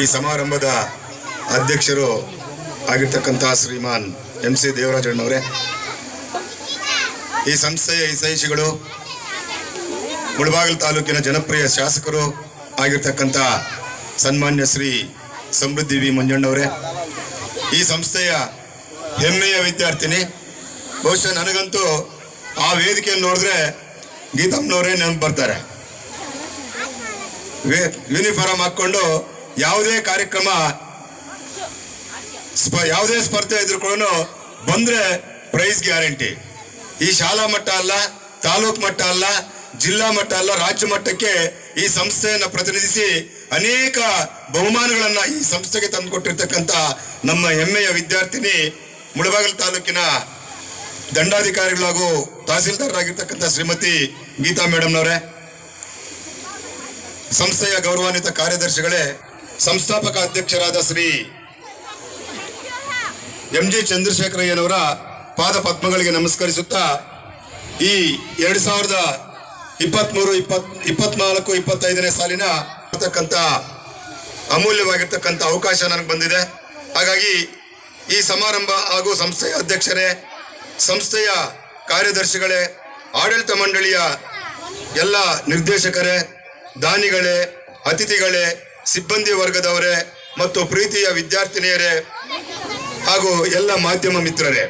ಈ ಸಮಾರಂಭದ ಅಧ್ಯಕ್ಷರು ಆಗಿರ್ತಕ್ಕಂಥ ಶ್ರೀಮಾನ್ MC ದೇವರಾಜಣ್ಣವರೇ, ಈ ಸಂಸ್ಥೆಯ ಹಿತೈಷಿಗಳು, ಮುಳಬಾಗಿಲು ತಾಲೂಕಿನ ಜನಪ್ರಿಯ ಶಾಸಕರು ಆಗಿರ್ತಕ್ಕಂಥ ಸನ್ಮಾನ್ಯ ಶ್ರೀ ಸಮೃದ್ಧಿ ವಿ ಮಂಜಣ್ಣವರೇ, ಈ ಸಂಸ್ಥೆಯ ಹೆಮ್ಮೆಯ ವಿದ್ಯಾರ್ಥಿನಿ. ಬಹುಶಃ ನನಗಂತೂ ಆ ವೇದಿಕೆಯನ್ನು ನೋಡಿದ್ರೆ ಗೀತಮ್ಮನವರೇ ನೆನಪು ಬರ್ತಾರೆ. ಯೂನಿಫಾರ್ಮ್ ಹಾಕ್ಕೊಂಡು ಯಾವುದೇ ಕಾರ್ಯಕ್ರಮ, ಯಾವುದೇ ಸ್ಪರ್ಧೆ ಇದ್ರು ಕೂಡ ಬಂದ್ರೆ ಪ್ರೈಸ್ ಗ್ಯಾರಂಟಿ. ಈ ಶಾಲಾ ಮಟ್ಟ ಅಲ್ಲ, ತಾಲೂಕು ಮಟ್ಟ ಅಲ್ಲ, ಜಿಲ್ಲಾ ಮಟ್ಟ ಅಲ್ಲ, ರಾಜ್ಯ ಮಟ್ಟಕ್ಕೆ ಈ ಸಂಸ್ಥೆಯನ್ನು ಪ್ರತಿನಿಧಿಸಿ ಅನೇಕ ಬಹುಮಾನಗಳನ್ನ ಈ ಸಂಸ್ಥೆಗೆ ತಂದುಕೊಟ್ಟಿರ್ತಕ್ಕಂಥ ನಮ್ಮ ಹೆಮ್ಮೆಯ ವಿದ್ಯಾರ್ಥಿನಿ, ಮುಳಬಾಗಿಲು ತಾಲೂಕಿನ ದಂಡಾಧಿಕಾರಿಗಳು ಹಾಗೂ ತಹಸೀಲ್ದಾರರಾಗಿರ್ತಕ್ಕಂಥ ಶ್ರೀಮತಿ ಗೀತಾ ಮೇಡಮ್ನವರೇ, ಸಂಸ್ಥೆಯ ಗೌರವಾನ್ವಿತ ಕಾರ್ಯದರ್ಶಿಗಳೇ, ಸಂಸ್ಥಾಪಕ ಅಧ್ಯಕ್ಷರಾದ ಶ್ರೀ MG ಚಂದ್ರಶೇಖರಯ್ಯನವರ ಪಾದ ಪದ್ಮಗಳಿಗೆ ನಮಸ್ಕರಿಸುತ್ತಾ, ಈ 2023, 24, 25ನೇ ಸಾಲಿನ ಅಮೂಲ್ಯವಾಗಿರ್ತಕ್ಕಂಥ ಅವಕಾಶ ನನಗೆ ಬಂದಿದೆ. ಹಾಗಾಗಿ ಈ ಸಮಾರಂಭ ಹಾಗೂ ಸಂಸ್ಥೆಯ ಅಧ್ಯಕ್ಷರೇ, ಸಂಸ್ಥೆಯ ಕಾರ್ಯದರ್ಶಿಗಳೇ, ಆಡಳಿತ ಮಂಡಳಿಯ ಎಲ್ಲ ನಿರ್ದೇಶಕರೇ, ದಾನಿಗಳೇ, ಅತಿಥಿಗಳೇ, ಸಿಬ್ಬಂದಿ ವರ್ಗದವರೇ ಮತ್ತು ಪ್ರೀತಿಯ ವಿದ್ಯಾರ್ಥಿನಿಯರೇ ಹಾಗೂ ಎಲ್ಲ ಮಾಧ್ಯಮ ಮಿತ್ರರೇ,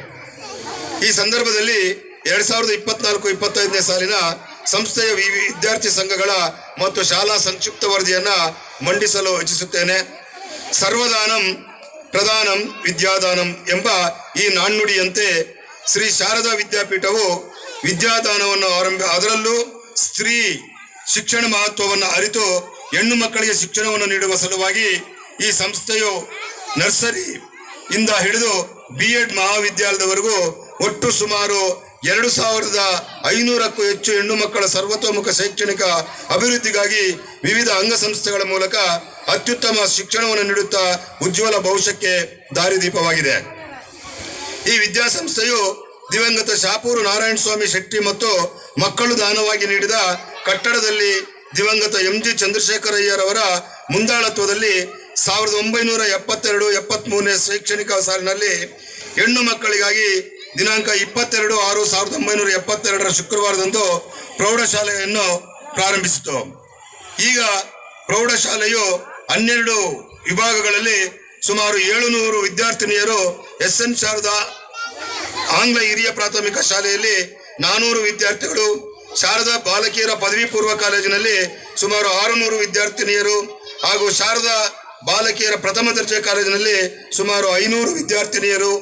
ಈ ಸಂದರ್ಭದಲ್ಲಿ 2024, 25ನೇ ಸಾಲಿನ ಸಂಸ್ಥೆಯ ವಿದ್ಯಾರ್ಥಿ ಸಂಘಗಳ ಮತ್ತು ಶಾಲಾ ಸಂಕ್ಷಿಪ್ತ ವರದಿಯನ್ನ ಮಂಡಿಸಲು ಇಚ್ಛಿಸುತ್ತೇನೆ. ಸರ್ವದಾನಂ ಪ್ರಧಾನಂ ವಿದ್ಯಾದಾನಂ ಎಂಬ ಈ ನಾಣ್ಣುಡಿಯಂತೆ ಶ್ರೀ ಶಾರದಾ ವಿದ್ಯಾಪೀಠವು ವಿದ್ಯಾದಾನವನ್ನು ಅದರಲ್ಲೂ ಸ್ತ್ರೀ ಶಿಕ್ಷಣ ಮಹತ್ವವನ್ನು ಅರಿತು ಹೆಣ್ಣು ಮಕ್ಕಳಿಗೆ ಶಿಕ್ಷಣವನ್ನು ನೀಡುವ ಸಲುವಾಗಿ ಈ ಸಂಸ್ಥೆಯು ನರ್ಸರಿ ಇಂದ ಹಿಡಿದು B.Ed ಮಹಾವಿದ್ಯಾಲಯದವರೆಗೂ ಒಟ್ಟು ಸುಮಾರು 2500ಕ್ಕೂ ಹೆಚ್ಚು ಹೆಣ್ಣು ಮಕ್ಕಳ ಸರ್ವತೋಮುಖ ಶೈಕ್ಷಣಿಕ ಅಭಿವೃದ್ಧಿಗಾಗಿ ವಿವಿಧ ಅಂಗಸಂಸ್ಥೆಗಳ ಮೂಲಕ ಅತ್ಯುತ್ತಮ ಶಿಕ್ಷಣವನ್ನು ನೀಡುತ್ತಾ ಉಜ್ವಲ ಭವಿಷ್ಯಕ್ಕೆ ದಾರಿದೀಪವಾಗಿದೆ. ಈ ವಿದ್ಯಾಸಂಸ್ಥೆಯು ದಿವಂಗತ ಶಾಪೂರು ನಾರಾಯಣ ಸ್ವಾಮಿ ಶೆಟ್ಟಿ ಮತ್ತು ಮಕ್ಕಳು ದಾನವಾಗಿ ನೀಡಿದ ಕಟ್ಟಡದಲ್ಲಿ ದಿವಂಗತ MG ಚಂದ್ರಶೇಖರಯ್ಯರವರ ಮುಂದಾಳತ್ವದಲ್ಲಿ 1972-73ನೇ ಶೈಕ್ಷಣಿಕ ಸಾಲಿನಲ್ಲಿ ಹೆಣ್ಣು ಮಕ್ಕಳಿಗಾಗಿ ದಿನಾಂಕ 22/6/1972 ಶುಕ್ರವಾರದಂದು ಪ್ರೌಢಶಾಲೆಯನ್ನು ಪ್ರಾರಂಭಿಸಿತು. ಈಗ ಪ್ರೌಢಶಾಲೆಯು 12 ವಿಭಾಗಗಳಲ್ಲಿ ಸುಮಾರು 700 ವಿದ್ಯಾರ್ಥಿನಿಯರು, SN ಶಾರದಾ ಆಂಗ್ಲ ಹಿರಿಯ ಪ್ರಾಥಮಿಕ ಶಾಲೆಯಲ್ಲಿ 400 ವಿದ್ಯಾರ್ಥಿಗಳು, ಶಾರದಾ ಬಾಲಕಿಯರ ಪದವಿ ಪೂರ್ವ ಕಾಲೇಜಿನಲ್ಲಿ ಸುಮಾರು 600 ವಿದ್ಯಾರ್ಥಿನಿಯರು ಹಾಗೂ ಶಾರದಾ ಬಾಲಕಿಯರ ಪ್ರಥಮ ದರ್ಜೆ ಕಾಲೇಜಿನಲ್ಲಿ ಸುಮಾರು 500 ವಿದ್ಯಾರ್ಥಿನಿಯರು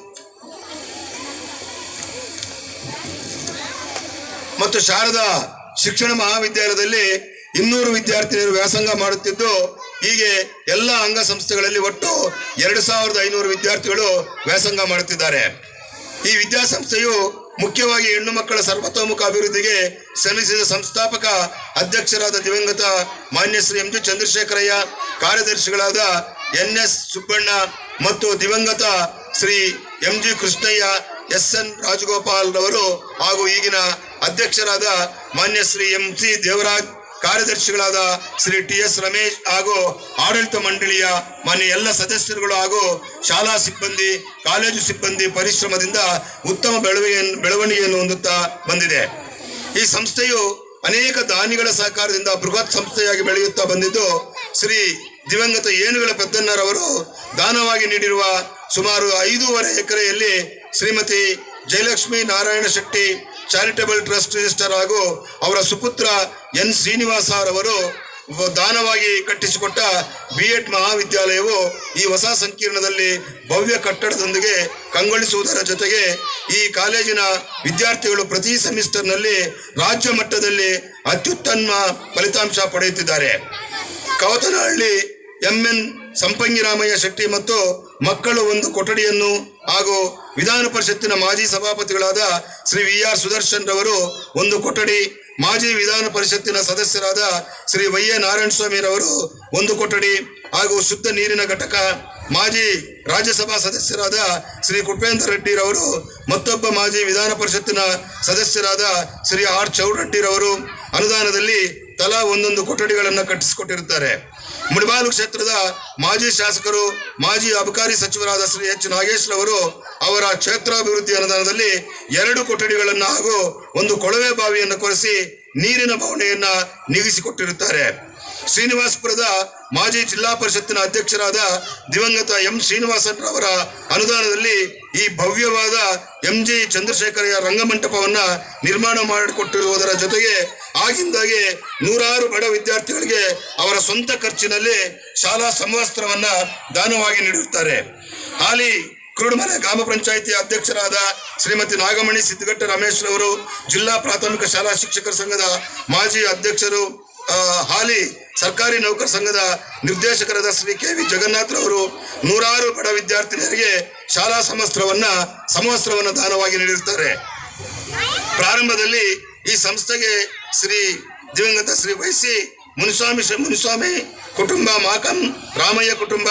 ಮತ್ತು ಶಾರದಾ ಶಿಕ್ಷಣ ಮಹಾವಿದ್ಯಾಲಯದಲ್ಲಿ 200 ವಿದ್ಯಾರ್ಥಿನಿಯರು ವ್ಯಾಸಂಗ ಮಾಡುತ್ತಿದ್ದು, ಹೀಗೆ ಎಲ್ಲ ಅಂಗಸಂಸ್ಥೆಗಳಲ್ಲಿ ಒಟ್ಟು 2500 ವಿದ್ಯಾರ್ಥಿಗಳು ವ್ಯಾಸಂಗ ಮಾಡುತ್ತಿದ್ದಾರೆ. ಈ ವಿದ್ಯಾಸಂಸ್ಥೆಯು ಮುಖ್ಯವಾಗಿ ಹೆಣ್ಣು ಮಕ್ಕಳ ಸರ್ವತೋಮುಖ ಅಭಿವೃದ್ಧಿಗೆ ಶ್ರಮಿಸಿದ ಸಂಸ್ಥಾಪಕ ಅಧ್ಯಕ್ಷರಾದ ದಿವಂಗತ ಮಾನ್ಯ ಶ್ರೀ MG ಚಂದ್ರಶೇಖರಯ್ಯ, ಕಾರ್ಯದರ್ಶಿಗಳಾದ NS ಸುಬ್ಬಣ್ಣ ಮತ್ತು ದಿವಂಗತ ಶ್ರೀ MG ಕೃಷ್ಣಯ್ಯ, SN ರಾಜಗೋಪಾಲ್ ರವರು ಹಾಗೂ ಈಗಿನ ಅಧ್ಯಕ್ಷರಾದ ಮಾನ್ಯ ಶ್ರೀ MC ದೇವರಾಜ್, ಕಾರ್ಯದರ್ಶಿಗಳಾದ ಶ್ರೀ TS ರಮೇಶ್ ಹಾಗೂ ಆಡಳಿತ ಮಂಡಳಿಯ ಮಾನ್ಯ ಎಲ್ಲ ಸದಸ್ಯರುಗಳು ಹಾಗೂ ಶಾಲಾ ಸಿಬ್ಬಂದಿ, ಕಾಲೇಜು ಸಿಬ್ಬಂದಿ ಪರಿಶ್ರಮದಿಂದ ಉತ್ತಮ ಬೆಳವಣಿಗೆಯನ್ನು ಹೊಂದುತ್ತಾ ಬಂದಿದೆ. ಈ ಸಂಸ್ಥೆಯು ಅನೇಕ ದಾನಿಗಳ ಸಹಕಾರದಿಂದ ಬೃಹತ್ ಸಂಸ್ಥೆಯಾಗಿ ಬೆಳೆಯುತ್ತಾ ಬಂದಿದ್ದು, ಶ್ರೀ ದಿವಂಗತ ಏನುಗಳ ಪೆದ್ದಣ್ಣರವರು ದಾನವಾಗಿ ನೀಡಿರುವ ಸುಮಾರು 5.5 ಎಕರೆಯಲ್ಲಿ Shrimati Jayalakshmi Narayana Shetty charitable trust register ಹಾಗೂ ಅವರ ಸುಪುತ್ರ N ಶ್ರೀನಿವಾಸ ರವರು ದಾನವಾಗಿ ಕಟ್ಟಿಸಿಕೊಟ್ಟ B.Ed ಮಹಾವಿದ್ಯಾಲಯವು ಈ ಹೊಸ ಸಂಕೀರ್ಣದಲ್ಲಿ ಭವ್ಯ ಕಟ್ಟಡದೊಂದಿಗೆ ಕಂಗೊಳಿಸುವುದರ ಜೊತೆಗೆ ಈ ಕಾಲೇಜಿನ ವಿದ್ಯಾರ್ಥಿಗಳು ಪ್ರತಿ ಸೆಮಿಸ್ಟರ್ನಲ್ಲಿ ರಾಜ್ಯ ಮಟ್ಟದಲ್ಲಿ ಅತ್ಯುತ್ತಮ ಫಲಿತಾಂಶ ಪಡೆಯುತ್ತಿದ್ದಾರೆ. ಕವತನಹಳ್ಳಿ MN ಸಂಪಂಗಿರಾಮಯ್ಯ ಶೆಟ್ಟಿ ಮತ್ತು ಮಕ್ಕಳು ಒಂದು ಕೊಠಡಿಯನ್ನು ಹಾಗೂ ವಿಧಾನ ಪರಿಷತ್ತಿನ ಮಾಜಿ ಸಭಾಪತಿಗಳಾದ ಶ್ರೀ VR ಸುದರ್ಶನ್ ರವರು ಒಂದು ಕೊಠಡಿ, ಮಾಜಿ ವಿಧಾನ ಪರಿಷತ್ತಿನ ಸದಸ್ಯರಾದ ಶ್ರೀ YA ನಾರಾಯಣ ಸ್ವಾಮಿ ರವರು ಒಂದು ಕೊಠಡಿ ಹಾಗೂ ಶುದ್ಧ ನೀರಿನ ಘಟಕ, ಮಾಜಿ ರಾಜ್ಯಸಭಾ ಸದಸ್ಯರಾದ ಶ್ರೀ ಕುಪೇಂದ್ರ ರೆಡ್ಡಿ ರವರು ಮತ್ತೊಬ್ಬ ಮಾಜಿ ವಿಧಾನ ಪರಿಷತ್ತಿನ ಸದಸ್ಯರಾದ ಶ್ರೀ R ಚೌಡರೆಡ್ಡಿ ರವರು ಅನುದಾನದಲ್ಲಿ ತಲಾ ಒಂದೊಂದು ಕೊಠಡಿಗಳನ್ನು ಕಟ್ಟಿಸಿಕೊಟ್ಟಿರುತ್ತಾರೆ. ಮುಳಬಾಗಿಲು ಕ್ಷೇತ್ರದ ಮಾಜಿ ಶಾಸಕರು ಮಾಜಿ ಅಬಕಾರಿ ಸಚಿವರಾದ ಶ್ರೀ ಎಚ್ ನಾಗೇಶ್ ರವರು ಅವರ ಕ್ಷೇತ್ರಾಭಿವೃದ್ಧಿ ಅನುದಾನದಲ್ಲಿ 2 ಕೊಠಡಿಗಳನ್ನು ಹಾಗೂ ಒಂದು ಕೊಳವೆ ಬಾವಿಯನ್ನು ಕೊರೆಸಿ ನೀರಿನ ಬವಣೆಯನ್ನ ನೀಗಿಸಿಕೊಟ್ಟಿರುತ್ತಾರೆ. ಶ್ರೀನಿವಾಸಪುರದ ಮಾಜಿ ಜಿಲ್ಲಾ ಪರಿಷತ್ತಿನ ಅಧ್ಯಕ್ಷರಾದ ದಿವಂಗತ ಎಂ ಶ್ರೀನಿವಾಸನ್ ರವರ ಅನುದಾನದಲ್ಲಿ ಈ ಭವ್ಯವಾದ MG ಚಂದ್ರಶೇಖರಯ್ಯ ರಂಗಮಂಟಪವನ್ನ ನಿರ್ಮಾಣ ಮಾಡಿಕೊಟ್ಟಿರುವುದರ ಜೊತೆಗೆ ಆಗಿಂದಾಗೆ ನೂರಾರು ಬಡ ವಿದ್ಯಾರ್ಥಿಗಳಿಗೆ ಅವರ ಸ್ವಂತ ಖರ್ಚಿನಲ್ಲಿ ಶಾಲಾ ಸಮವಸ್ತ್ರವನ್ನ ದಾನವಾಗಿ ನೀಡಿರುತ್ತಾರೆ. ಹಾಲಿ ಕುರುಡುಮಲೆ ಗ್ರಾಮ ಪಂಚಾಯಿತಿ ಅಧ್ಯಕ್ಷರಾದ ಶ್ರೀಮತಿ ನಾಗಮಣಿ ಸಿದ್ದಗಟ್ಟ ರಮೇಶ್ ರವರು, ಜಿಲ್ಲಾ ಪ್ರಾಥಮಿಕ ಶಾಲಾ ಶಿಕ್ಷಕರ ಸಂಘದ ಮಾಜಿ ಅಧ್ಯಕ್ಷರು, ಹಾಲಿ ಸರ್ಕಾರಿ ನೌಕರ ಸಂಘದ ನಿರ್ದೇಶಕರಾದ ಶ್ರೀ KV ಜಗನ್ನಾಥ್ ರವರು ನೂರಾರು ಬಡ ವಿದ್ಯಾರ್ಥಿನಿಯರಿಗೆ ಶಾಲಾ ಸಮವಸ್ತ್ರವನ್ನ ದಾನವಾಗಿ ನೀಡಿರುತ್ತಾರೆ. ಪ್ರಾರಂಭದಲ್ಲಿ ಈ ಸಂಸ್ಥೆಗೆ ಶ್ರೀ ದಿವಂಗತ ಶ್ರೀ ವೈಸಿ ಮುನಿಸ್ವಾಮಿ ಕುಟುಂಬ, ಮಾಕಂ ರಾಮಯ್ಯ ಕುಟುಂಬ,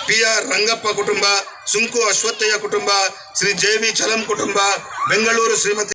PR ರಂಗಪ್ಪ ಕುಟುಂಬ, ಸುಂಕು ಅಶ್ವತ್ಥಯ್ಯ ಕುಟುಂಬ, ಶ್ರೀ JV ಚಲಂ ಕುಟುಂಬ, ಬೆಂಗಳೂರು ಶ್ರೀಮತಿ